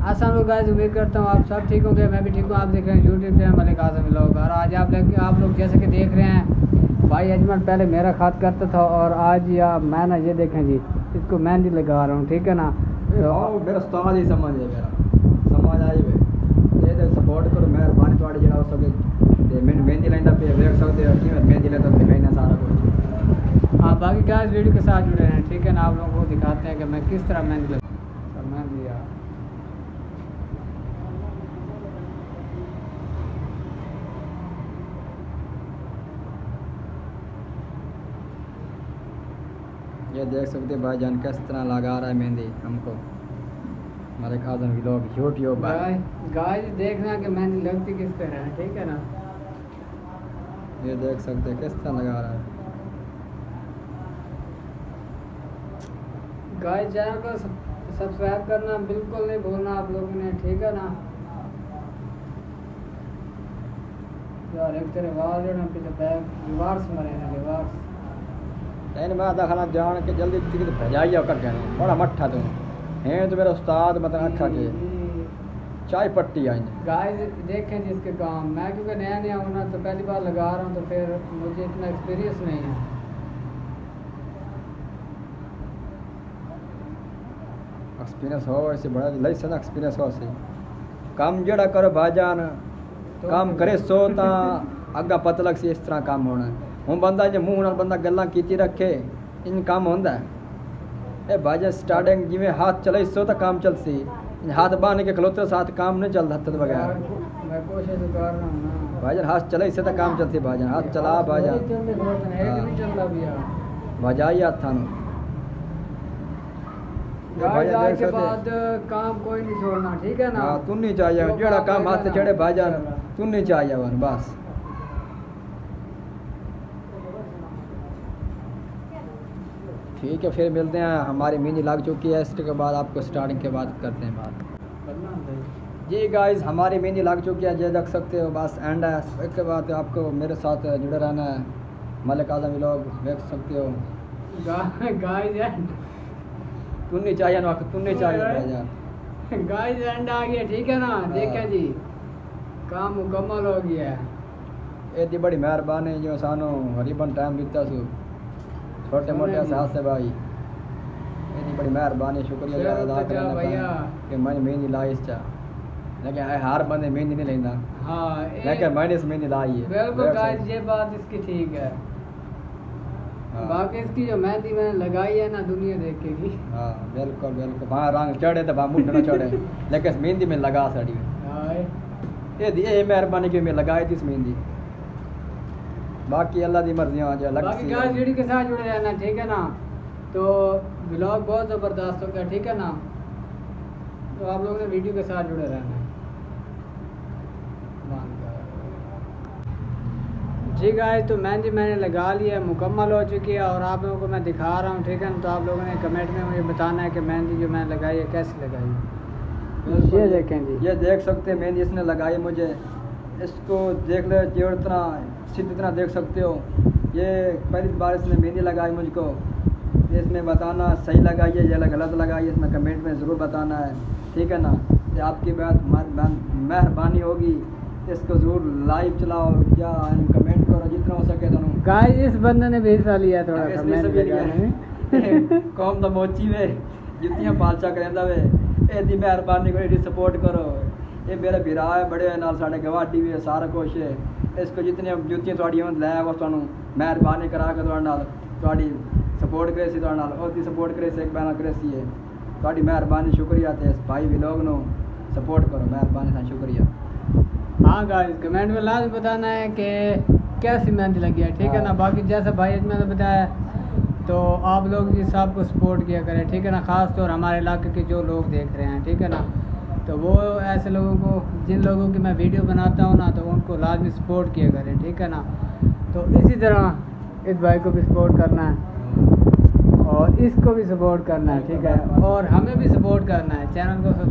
आसान लोग गाइस, उम्मीद करता हूँ आप सब ठीक होंगे, मैं भी ठीक हूँ। आप देख रहे हैं यूट्यूब चैनल मलिक आज़म व्लॉग। और आज आप लोग जैसे कि देख रहे हैं, भाई अजमल पहले मेरा खात करता था और आज या मैं ना ये देखें जी, इसको मेहंदी लगा रहा हूँ, ठीक है ना। मेरा उस्ताद ही समझ है, मेरा समझ आई वे ये सपोर्ट करो, मेहरबानी थोड़ी जरा हो सके ते मैंने मेहंदी लाइंदा पे देख सकते हो कि मैं मेहंदी लेता तो कहना सारा कुछ। हाँ, बाकी गाइस वीडियो के साथ जुड़े हैं, ठीक है ना। आप लोगों को दिखाते हैं कि मैं किस तरह मेहंदी मेहंदी यार ये देख सकते हैं भाईजान किस तरह लगा रहा है मेहंदी हमको, मलिक आज़म व्लॉग यूट्यूब पर। गाइस देखना कि मेहंदी लगती किस तरह है, ठीक है ना। ये देख सकते हैं किस तरह लगा रहा है। गाइस चैनल को सब्सक्राइब करना बिल्कुल नहीं भूलना आप लोगों ने, ठीक है ना यार। एक तेरे वाल जो ना पीछे बैक रिवर्स मरे ना रिवर्स। लेकिन मैं दखना जान के जल्दी टिकट भेजाइए कर जाने बड़ा मट्ठा तुम हैं तो मेरा उस्ताद मतलब अखा के चाय पट्टी आई। गाइस देखें जिसके काम, मैं क्योंकि नया नया हूँ ना तो पहली बार लगा रहा हूँ, तो फिर मुझे इतना एक्सपीरियंस नहीं है। एक्सपीरियंस हो वैसे बड़ा लई सा एक्सपीरियंस हो सी काम जड़ा करो भाईजान, काम करे सो ता अग्गा पता लग सी इस तरह काम होना है। हूँ बंदा जो मूँह नाल बंदा गल्लां कीती रखे इन काम होंदा है। ए भाईजान स्टार्टिंग जिमें हाथ चले सो तो काम चल सी, हाथ बांध के खलोते साथ काम नहीं चलता हत्थ बगैर। मैं कोशिश कर रहा हूँ ना भाईजान हाथ चले इससे तो काम चलती भाईजान, हाथ चला भाईजान बजाइए हाथां गाइस। आज के बाद काम कोई नहीं छोड़ना, ठीक है ना। हाँ तू नहीं चाहिए जेड़ा काम हाथ से चढ़े भाईजान तू नहीं चाहिए वन बस। ठीक है फिर मिलते हैं, हमारी मेहंदी लग चुकी है, इसके बाद आपको स्टार्टिंग के बाद करते हैं बात। जी गाइस हमारी मेहंदी लग चुकी है, ये देख सकते हो बस एंड है। इसके बाद आपको मेरे साथ जुड़े रहना है, मलिक आज़म व्लॉग देख सकते हो। गाइस तू नहीं चाहिए ना, तू नहीं चाहिए भाईजान। गाइस एंड आ गया, ठीक है ना। देखा जी काम मुकम्मल हो गया है। ये बड़ी मेहरबानी जो सानू गरीबन टाइम दिता सु छोटे मोटे साथ से भाई, ये बड़ी मेहरबानी शुक्रिया अदा करना भैया कि मैंने मेहंदी लाई इस चा, लेकिन हर बंदे मेहंदी नहीं लेना। हाँ लेकिन मैंने इस मेहंदी लाई है बिल्कुल गाइस, ये बात इसकी ठीक है। हाँ। बाकी इसकी जो मेहंदी मैंने लगाई है ना दुनिया देखेगी। हाँ बिल्कुल बिल्कुल, वहाँ रंग चढ़े तो वहाँ मुंड न चढ़े लेकिन मेहंदी में लगा सड़ी ये मेहरबानी की मैं लगाई थी इस मेहंदी, बाकी अल्लाह की मर्जी आ जाए। बाकी गाइस वीडियो के साथ जुड़े रहना, ठीक है ना। तो व्लॉग बहुत ज़बरदस्त हो गया, ठीक है ना। तो आप लोगों ने वीडियो के साथ जुड़े रहना है। जी गाइस तो मेहंदी मैंने लगा ली है, मुकम्मल हो चुकी है और आप लोगों को मैं दिखा रहा हूँ, ठीक है ना। तो आप लोगों ने कमेंट में मुझे बताना है कि मेहंदी जो मैंने लगाई है कैसी लगाई है। ये देखें जी, ये देख सकते हैं मेहंदी इसने लगाई मुझे, इसको देख ले जो इतना सिद्ध इतना देख सकते हो। ये पहली बार इसने मेहंदी लगाई मुझको, इसमें बताना सही लगाई है या गलत लगाई है, इसमें कमेंट में ज़रूर बताना है, ठीक है ना। तो आपकी बात मेहरबानी होगी, इसको ज़रूर लाइव चलाओ या कमेंट करो जितना हो सके। तो गाइस इस बंदे ने भी हिस्सा लिया थोड़ा कौम तो मोची में जितनी पालचा करेंदा वे एदी मेहरबानी करो, एदी सपोर्ट करो। ये मेरा बिरा है बड़े नाल साढ़े गवाडी भी है सारा कुछ है, इसको जितनी जुतियाँ थोड़ी लै वो तुहानू मेहरबानी करा के थोड़ी सपोर्ट करे सी, थोड़ी सपोर्ट करे सी, एक बहना करे सी है थोड़ी मेहरबानी शुक्रिया। तो इस भाई व्लॉग नो सपोर्ट करो, मेहरबानी सा शुक्रिया। हाँ गाइस कमेंट में लाजमी बताना है कि कैसी मेहंदी लगी है, ठीक है ना। बाकी जैसा भाई अजमल ने बताया तो आप लोग जी साहब को सपोर्ट किया करें, ठीक है ना। ख़ास तौर हमारे इलाके के जो लोग देख रहे हैं, ठीक है ना। तो वो ऐसे लोगों को जिन लोगों की मैं वीडियो बनाता हूँ ना तो उनको लाजमी सपोर्ट किया करें, ठीक है ना। तो इसी तरह इस भाई को भी सपोर्ट करना है और इसको भी सपोर्ट करना है, ठीक है। और हमें भी सपोर्ट करना है, चैनल को सब्सक्राइब